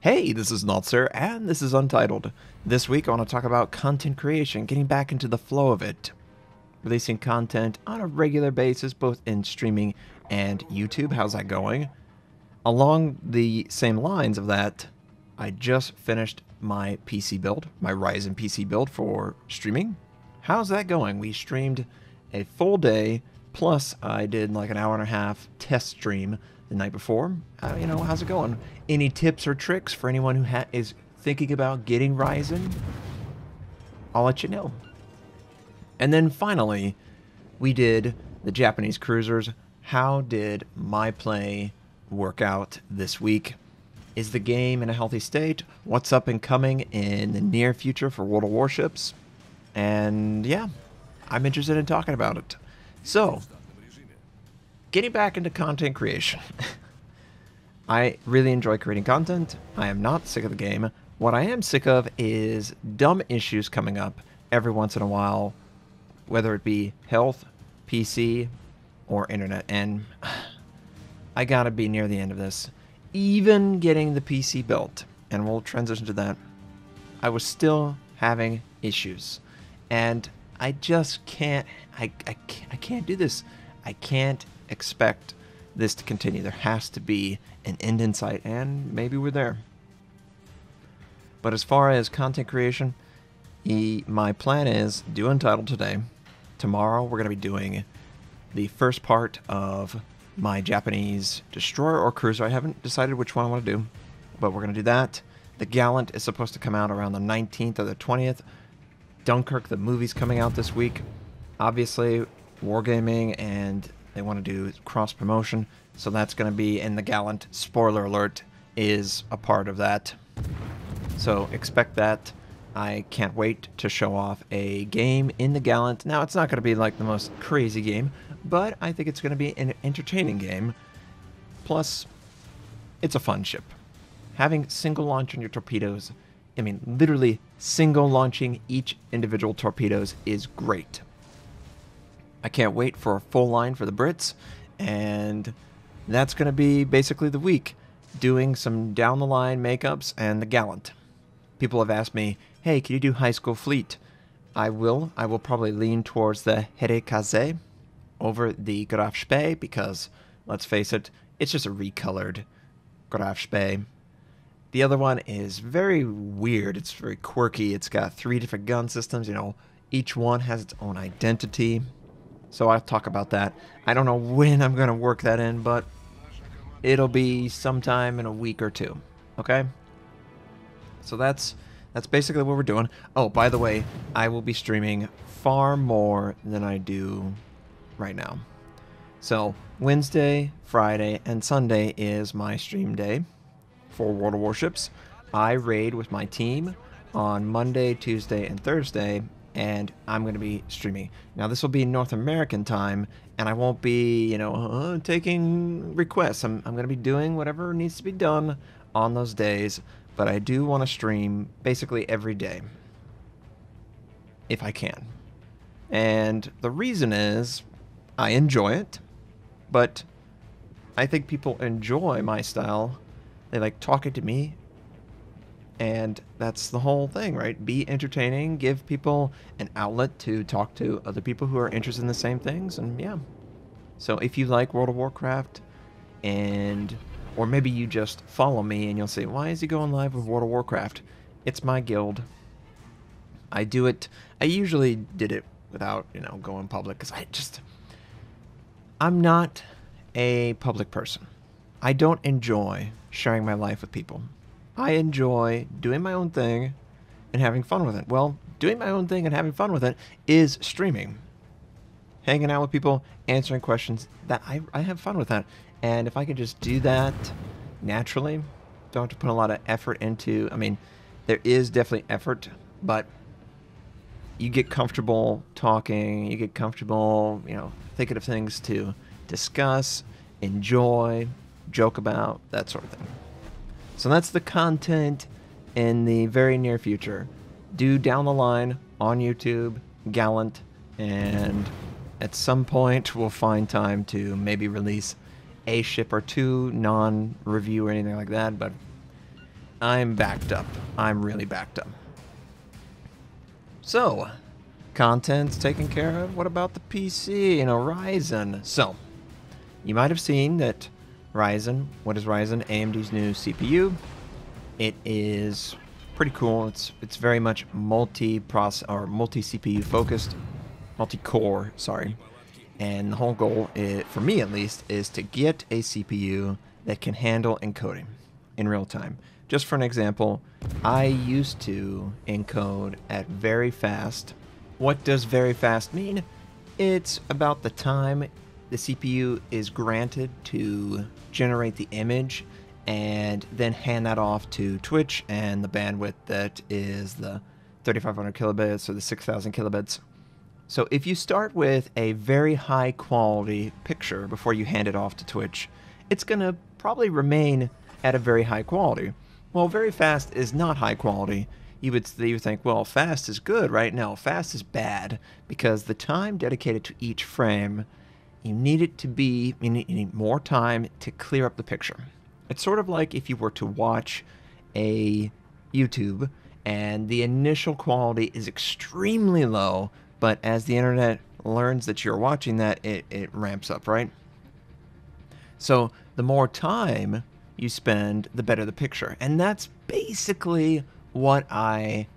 Hey, this is Notser, and this is Untitled. This week I want to talk about content creation, getting back into the flow of it. Releasing content on a regular basis, both in streaming and YouTube. How's that going? Along the same lines of that, I just finished my PC build, my Ryzen PC build for streaming. How's that going? We streamed a full day, plus I did like an hour and a half test stream the night before. How's it going? Any tips or tricks for anyone who is thinking about getting Ryzen? I'll let you know. And then finally, we did the Japanese cruisers. How did my play work out this week? Is the game in a healthy state? What's up and coming in the near future for World of Warships? And yeah, I'm interested in talking about it. So, getting back into content creation. I really enjoy creating content. I am not sick of the game. What I am sick of is dumb issues coming up every once in a while, whether it be health, PC, or internet. And I gotta be near the end of this. Even getting the PC built, and we'll transition to that, I was still having issues. And I just can't, I can't do this. I can't expect this to continue. There has to be an end in sight, and maybe we're there. But as far as content creation, my plan is do Untitled today. Tomorrow we're going to be doing the first part of my Japanese destroyer or cruiser. I haven't decided which one I want to do, but we're going to do that. The Gallant is supposed to come out around the 19th or the 20th. Dunkirk, the movie's coming out this week. Obviously, Wargaming, and they want to do cross-promotion, so that's going to be in the Gallant. Spoiler alert, is a part of that. So expect that. I can't wait to show off a game in the Gallant. Now, it's not going to be like the most crazy game, but I think it's going to be an entertaining game. Plus, it's a fun ship. Having single launch on your torpedoes, I mean, literally single launching each individual torpedoes is great. I can't wait for a full line for the Brits, and that's going to be basically the week, doing some down-the-line makeups and the Gallant. People have asked me, hey, can you do High School Fleet? I will. I will probably lean towards the Herekaze over the Graf Spee, because, let's face it, it's just a recolored Graf Spee. The other one is very weird. It's very quirky. It's got 3 different gun systems. Each one has its own identity. So I'll talk about that. I don't know when I'm going to work that in, but it'll be sometime in a week or two. Okay? So that's basically what we're doing. Oh, by the way, I will be streaming far more than I do right now. So Wednesday, Friday, and Sunday is my stream day for World of Warships. I raid with my team on Monday, Tuesday, and Thursday, and I'm going to be streaming. Now, this will be North American time, and I won't be, taking requests. I'm going to be doing whatever needs to be done on those days, but I do want to stream basically every day, if I can. And the reason is, I enjoy it, but I think people enjoy my style. They like talking to me, and that's the whole thing, right? Be entertaining, give people an outlet to talk to other people who are interested in the same things, and yeah. So if you like World of Warcraft, or maybe you just follow me and you'll say, why is he going live with World of Warcraft? It's my guild. I do it, I usually did it without, going public, because I'm not a public person. I don't enjoy sharing my life with people. I enjoy doing my own thing and having fun with it. Well, doing my own thing and having fun with it is streaming. Hanging out with people, answering questions, that I have fun with that. And if I could just do that naturally, don't have to put a lot of effort into, there is definitely effort, but you get comfortable talking, you get comfortable, thinking of things to discuss, enjoy, joke about, that sort of thing. So that's the content in the very near future. Do down the line on YouTube, Gallant, and at some point we'll find time to maybe release a ship or two, non-review or anything like that, but I'm backed up. I'm really backed up. So, content's taken care of. What about the PC? You know, Ryzen. So, you might have seen that Ryzen, what is Ryzen? AMD's new CPU. It is pretty cool. It's very much multi-CPU focused, multi-core, sorry. And the whole goal, for me at least, is to get a CPU that can handle encoding in real time. Just for an example, I used to encode at very fast. What does very fast mean? It's about the time the CPU is granted to generate the image and then hand that off to Twitch, and the bandwidth that is the 3500 kilobits or the 6000 kilobits. So if you start with a very high quality picture before you hand it off to Twitch, it's going to probably remain at a very high quality. Well, very fast is not high quality. You would think, well, fast is good, right? No, fast is bad, because the time dedicated to each frame, you need more time to clear up the picture. It's sort of like if you were to watch a YouTube and the initial quality is extremely low, but as the internet learns that you're watching that, it ramps up, right? So the more time you spend, the better the picture. And that's basically what I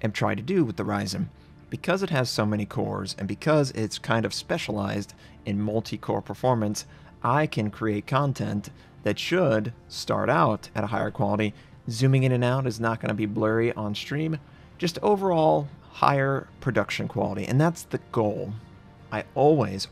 am trying to do with the Ryzen. Because it has so many cores, and because it's kind of specialized in multi-core performance, I can create content that should start out at a higher quality. Zooming in and out is not going to be blurry on stream. Just overall higher production quality. And that's the goal. I always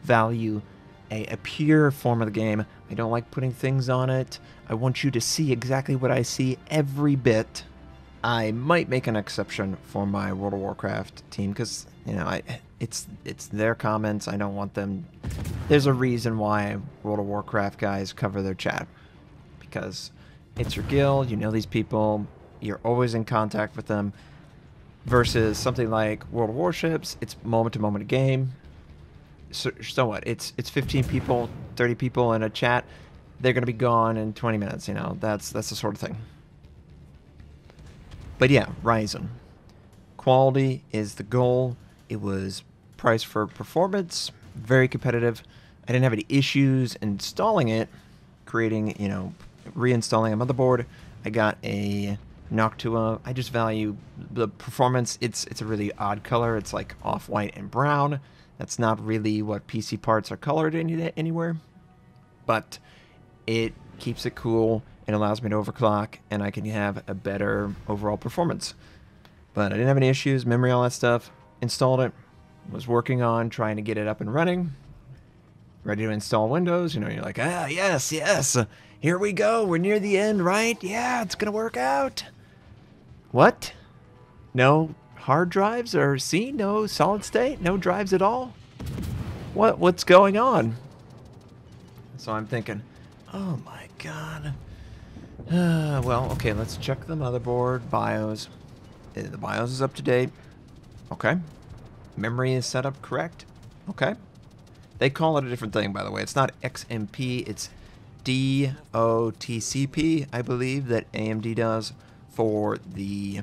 value a pure form of the game. I don't like putting things on it. I want you to see exactly what I see every bit. I might make an exception for my World of Warcraft team because, you know, it's their comments. I don't want them. There's a reason why World of Warcraft guys cover their chat, because it's your guild. You know these people. You're always in contact with them. Versus something like World of Warships, it's moment to moment game. So what? It's 15 people, 30 people in a chat. They're going to be gone in 20 minutes, you know. That's the sort of thing. But yeah, Ryzen. Quality is the goal. It was price for performance, very competitive. I didn't have any issues installing it, creating, you know, reinstalling a motherboard. I got a Noctua. I just value the performance. It's a really odd color. It's like off-white and brown. That's not really what PC parts are colored anywhere, but it keeps it cool. It allows me to overclock, and I can have a better overall performance. But I didn't have any issues, memory, all that stuff. Installed it, was working on trying to get it up and running, ready to install Windows. You know, you're like, yes, here we go. We're near the end, right? Yeah, it's gonna work out. What? No hard drives, or no solid state, no drives at all? What's going on? So I'm thinking, oh my god. Well, okay, let's check the motherboard BIOS. The BIOS is up to date. Okay. Memory is set up correct. Okay. They call it a different thing, by the way. It's not XMP, it's DOTCP, I believe, that AMD does for the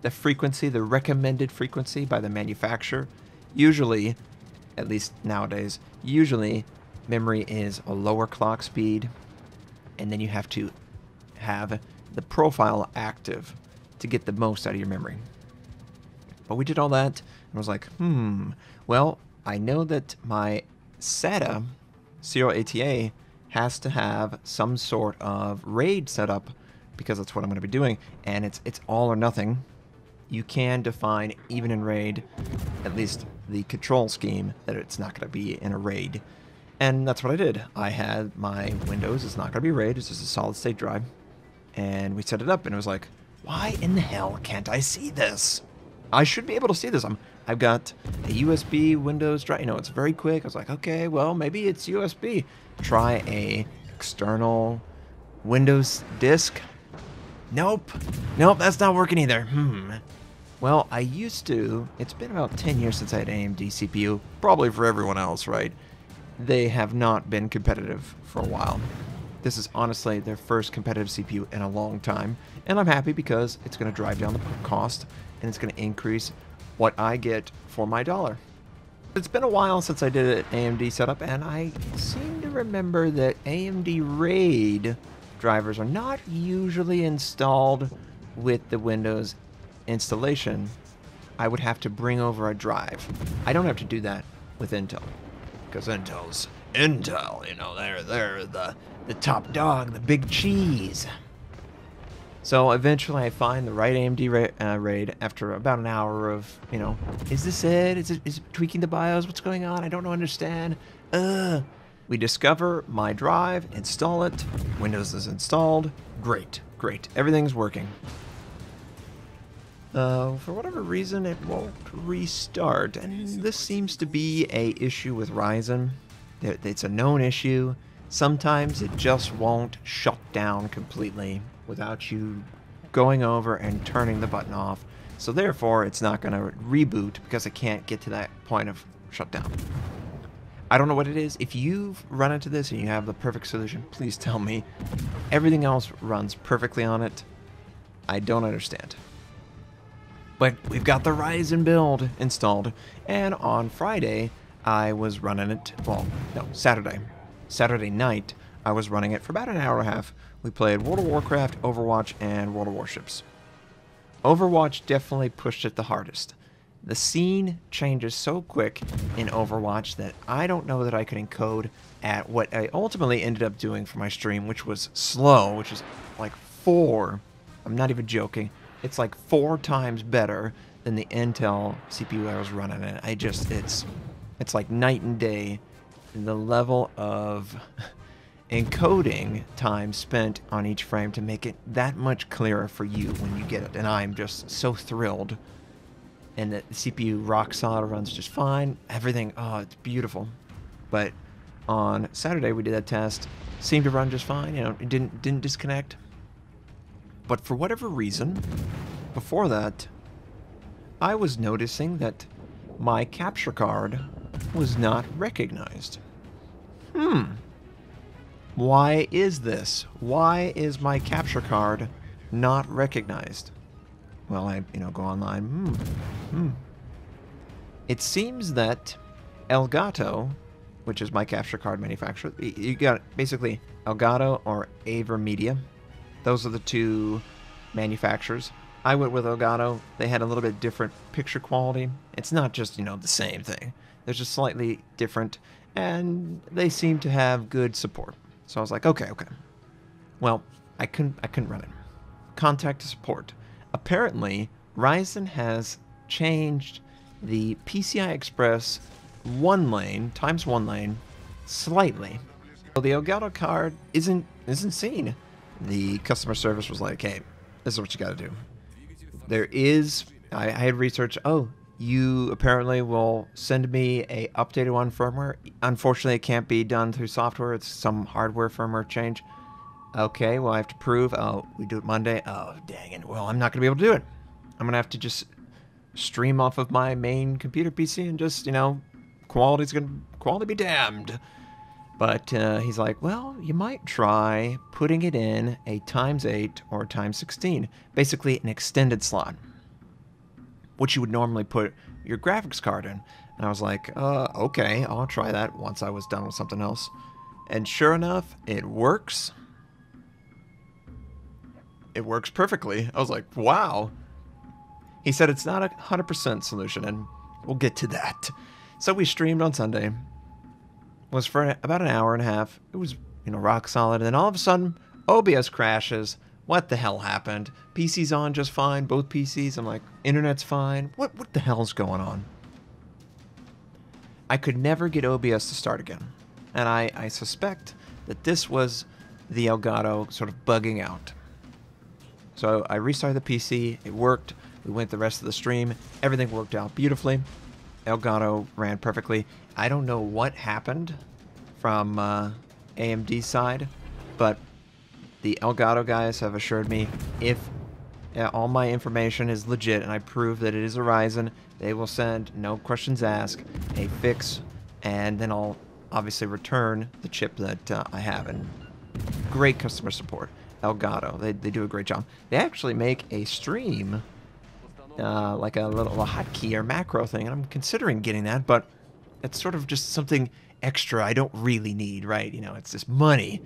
frequency, the recommended frequency by the manufacturer. Usually, at least nowadays, memory is a lower clock speed, and then you have to have the profile active to get the most out of your memory. But we did all that, and was like, well, I know that my SATA, serial ATA, has to have some sort of RAID setup, because that's what I'm going to be doing, and it's all or nothing. You can define, even in RAID, at least the control scheme, that it's not going to be in a RAID. And that's what I did. I had my Windows, it's not going to be RAID, it's just a solid state drive. And we set it up, and it was like, why in the hell can't I see this? I should be able to see this. I've got a USB Windows drive. You know, it's very quick. I was like, okay, well, maybe it's USB. Try a external Windows disk. Nope, that's not working either. Well, I used to. It's been about 10 years since I had AMD CPU. Probably for everyone else, right? They have not been competitive for a while. This is honestly their first competitive CPU in a long time, and I'm happy because it's going to drive down the cost, and it's going to increase what I get for my dollar. It's been a while since I did an AMD setup, and I seem to remember that AMD RAID drivers are not usually installed with the Windows installation. I would have to bring over a drive. I don't have to do that with Intel, because Intel's Intel, you know, they're the top dog, the big cheese. So eventually I find the right AMD RAID after about an hour of, you know, is this it? Is it tweaking the BIOS? What's going on? I don't understand. We discover my drive, install it. Windows is installed. Great, great. Everything's working. For whatever reason, it won't restart. And this seems to be a issue with Ryzen. It's a known issue. Sometimes it just won't shut down completely without you going over and turning the button off. So therefore, it's not going to reboot because it can't get to that point of shutdown. I don't know what it is. If you've run into this and you have the perfect solution, please tell me. Everything else runs perfectly on it. I don't understand. But we've got the Ryzen build installed, and on Friday, I was running it, well, no, Saturday night, I was running it for about an hour and a half. We played World of Warcraft, Overwatch, and World of Warships. Overwatch definitely pushed it the hardest. The scene changes so quick in Overwatch that I don't know that I could encode at what I ultimately ended up doing for my stream, which was slow, which is like I'm not even joking, it's like 4 times better than the Intel CPU I was running, and it's like night and day. The level of encoding time spent on each frame to make it that much clearer for you when you get it, and I'm just so thrilled. And the CPU rock solid, runs just fine. Everything, oh, it's beautiful. But on Saturday we did that test, seemed to run just fine. You know, it didn't disconnect. But for whatever reason, before that, I was noticing that my capture card was not recognized. Why is this? Why is my capture card not recognized? Well, I, go online. It seems that Elgato, which is my capture card manufacturer, you got basically Elgato or AverMedia. Those are the two manufacturers. I went with Elgato. They had a little bit different picture quality. It's not just, the same thing. They're just slightly different, and they seem to have good support. So I was like, okay. Well, I couldn't run it. Contact support. Apparently, Ryzen has changed the PCI Express 1 lane times 1 lane slightly. So the Elgato card isn't seen. The customer service was like, hey, this is what you got to do. There is, I had researched, you apparently will send me a updated one firmware. Unfortunately, it can't be done through software. It's some hardware firmware change. Okay, well, I have to prove. Oh, we do it Monday. Oh, dang it. Well, I'm not going to be able to do it. I'm going to have to just stream off of my main computer PC and just, quality be damned. But he's like, well, you might try putting it in a ×8 or ×16. Basically, an extended slot, which you would normally put your graphics card in. And I was like, okay, I'll try that once I was done with something else. And sure enough, it works. It works perfectly. I was like, wow. He said it's not a 100% solution, and we'll get to that. So we streamed on Sunday. Was for about an hour and a half. It was, rock solid. And then all of a sudden, OBS crashes. What the hell happened? PC's on just fine, both PCs. I'm like, internet's fine. What the hell's going on? I could never get OBS to start again. And I suspect that this was the Elgato sort of bugging out. So I restarted the PC. It worked. We went the rest of the stream. Everything worked out beautifully. Elgato ran perfectly. I don't know what happened from AMD's side, but the Elgato guys have assured me if all my information is legit and I prove that it is a Ryzen, they will send, no questions asked, a fix, and then I'll obviously return the chip that I have. And, Great customer support. Elgato, they do a great job. They actually make a stream, like a little hotkey or macro thing, and I'm considering getting that, but it's sort of just something extra I don't really need, right? You know, it's just money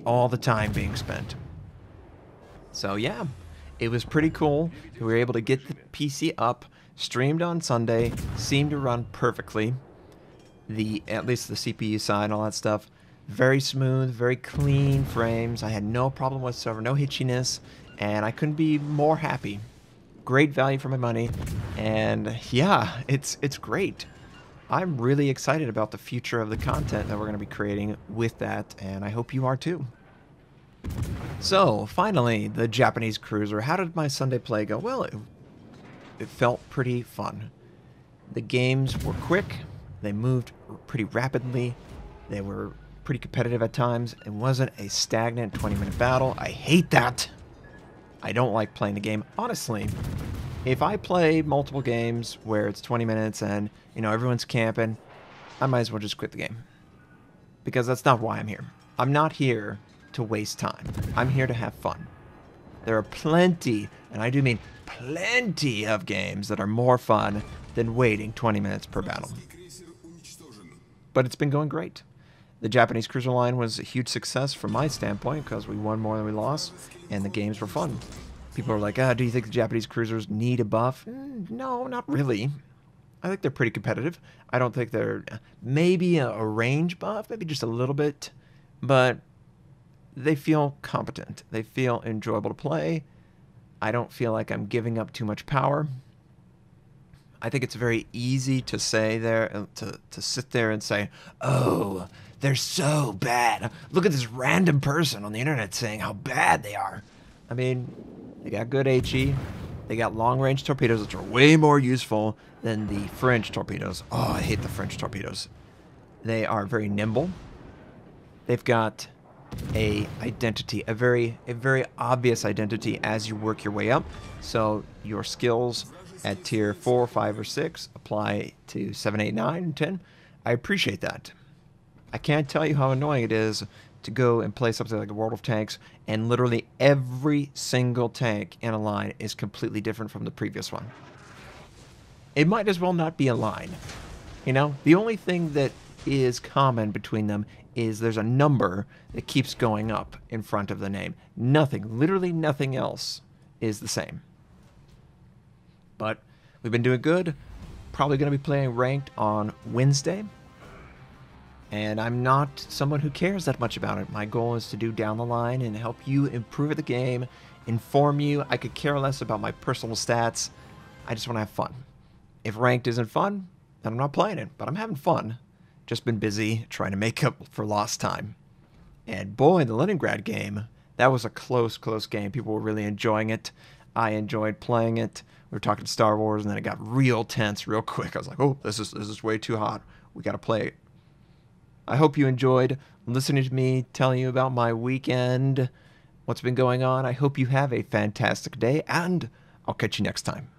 all the time being spent. So yeah, it was pretty cool. We were able to get the PC up, streamed on Sunday, seemed to run perfectly. At least the CPU side and all that stuff. Very smooth, very clean frames. I had no problem whatsoever, no hitchiness, and I couldn't be more happy. Great value for my money, and yeah, it's great. I'm really excited about the future of the content that we're going to be creating with that, and I hope you are too. So, finally, the Japanese cruiser. How did my Sunday play go? Well, it felt pretty fun. The games were quick. They moved pretty rapidly. They were pretty competitive at times. It wasn't a stagnant 20-minute battle. I hate that. I don't like playing the game. Honestly, if I play multiple games where it's 20 minutes and, you know, everyone's camping, I might as well just quit the game. Because that's not why I'm here. I'm not here to waste time. I'm here to have fun. There are plenty, and I do mean plenty of games that are more fun than waiting 20 minutes per battle. But it's been going great. The Japanese cruiser line was a huge success from my standpoint because we won more than we lost, and the games were fun. People are like, do you think the Japanese cruisers need a buff? No, not really. I think they're pretty competitive. I don't think they're maybe a range buff, maybe just a little bit, but they feel competent. They feel enjoyable to play. I don't feel like I'm giving up too much power. I think it's very easy to say there, to sit there and say, oh, they're so bad. Look at this random person on the internet saying how bad they are. I mean, they got good HE. They got long-range torpedoes, which are way more useful than the French torpedoes. Oh, I hate the French torpedoes. They are very nimble. They've got a identity, a very obvious identity as you work your way up. So your skills at tier 4, 5, or 6 apply to 7, 8, 9, and 10. I appreciate that. I can't tell you how annoying it is to go and play something like a World of Tanks, and literally every single tank in a line is completely different from the previous one. It might as well not be a line. You know, the only thing that is common between them is there's a number that keeps going up in front of the name. Nothing, literally nothing else is the same. But we've been doing good. Probably going to be playing ranked on Wednesday. And I'm not someone who cares that much about it. My goal is to do down the line and help you improve at the game, inform you. I could care less about my personal stats. I just want to have fun. If ranked isn't fun, then I'm not playing it. But I'm having fun. Just been busy trying to make up for lost time. And boy, the Leningrad game, that was a close game. People were really enjoying it. I enjoyed playing it. We were talking Star Wars, and then it got real tense real quick. I was like, oh, this is way too hot. We got to play it. I hope you enjoyed listening to me telling you about my weekend, what's been going on. I hope you have a fantastic day, and I'll catch you next time.